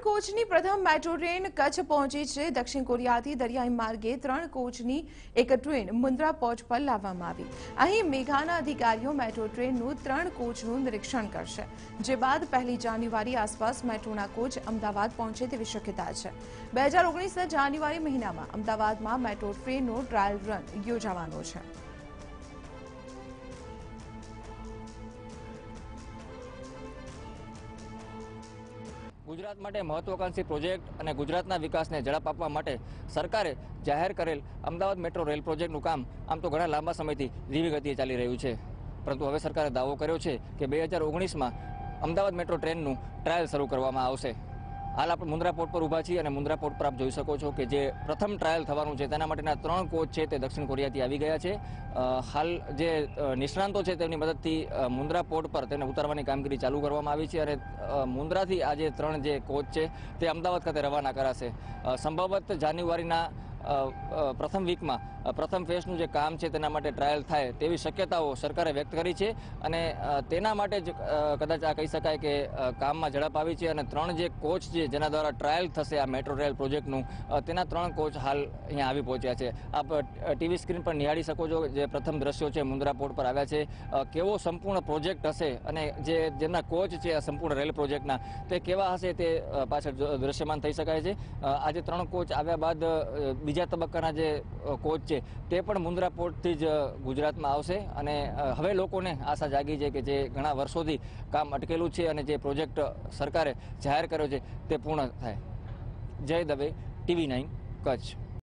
કોચની પ્રથમ metro train Kutch પહોંચી છે। દક્ષિણ કોરિયાથી દરિયાઈ માર્ગે 3 કોચની એક ટ્રેન મુન્દ્રા પોર્ટ પર લાવવામાં આવી। અહીં મેઘાના અધિકારીઓ મેટ્રો ટ્રેનનું 3 કોચનું નિરીક્ષણ કરશે, જે બાદ 1 જાન્યુઆરી આસપાસ મેટ્રોના કોચ અમદાવાદ પહોંચે તેવી શક્યતા છે। 2019ના જાન્યુઆરી મહિનામાં અમદાવાદમાં મેટ્રો ટ્રેનનો ટ્રાયલ રન યોજાવાનો છે। गुजरात माटे महत्वाकांक्षी प्रोजेक्ट और गुजरातना विकास ने झड़प आपवा माटे सरकारे जाहिर करेल अमदावाद मेट्रो रेल प्रोजेक्टनुं काम आम तो घणा लांबा समयथी धीमी गतिए चाली रह्युं छे, परंतु हवे सरकारे दावो कर्यो छे के 2019 में अमदावाद मेट्रो ट्रेननुं ट्रायल शरू करवामां आवशे। हाल आप मुंद्रा पोर्ट पर ऊभा छीए अने मुंद्रा पोर्ट पर आप जोई शको छो कि जे प्रथम ट्रायल थवानुं छे तेना माटेना 3 कोच छे ते दक्षिण कोरियाथी आवी गया छे। हाल जे निष्णांतो छे तेमनी मददथी मुंद्रा पोर्ट पर तेने उतारवानी कामगीरी चालू करवामां आवी छे अने मुंद्राथी आ जे 3 जे कोच छे ते अमदावाद खाते रवाना कराशे। संभवत जान्युआरीना प्रथम वीक में प्रथम फेजनुं जे काम छे तेना माटे ट्रायल थाय तेवी शक्यताओ सरकारे व्यक्त करी छे अने तेना माटे ज कदाच आ कही शकाय के काम में झड़प आवी छे अने 3 जे कोच छे जेना द्वारा ट्रायल थशे आ मेट्रो रेल प्रोजेक्टनुं तेना 3 कोच हाल अहींया आवी पहोंच्या छे। आप टीवी स्क्रीन पर निहाळी शको छो जे प्रथम दृश्यो छे मुंद्रा पोर्ट पर आव्या छे। केवो संपूर्ण प्रोजेक्ट हशे अने जे जेमना कोच छे संपूर्ण रेल प्रोजेक्टना ते केवा हशे ते पाछळ दृश्यमान थई शकाय छे। आ जे 3 कोच आव्या बाद बीजा तबक्काना जे कोच छे ते पण मुंद्रा पोर्टथी ज गुजरातमां आवशे अने हवे लोकोने आशा जागी छे के जे घणा वर्षोथी काम अटकेलुं छे अने जे प्रोजेक्ट सरकारे जाहेर कर्यो छे ते पूर्ण थाय। जय दवे, TV9 कच्छ।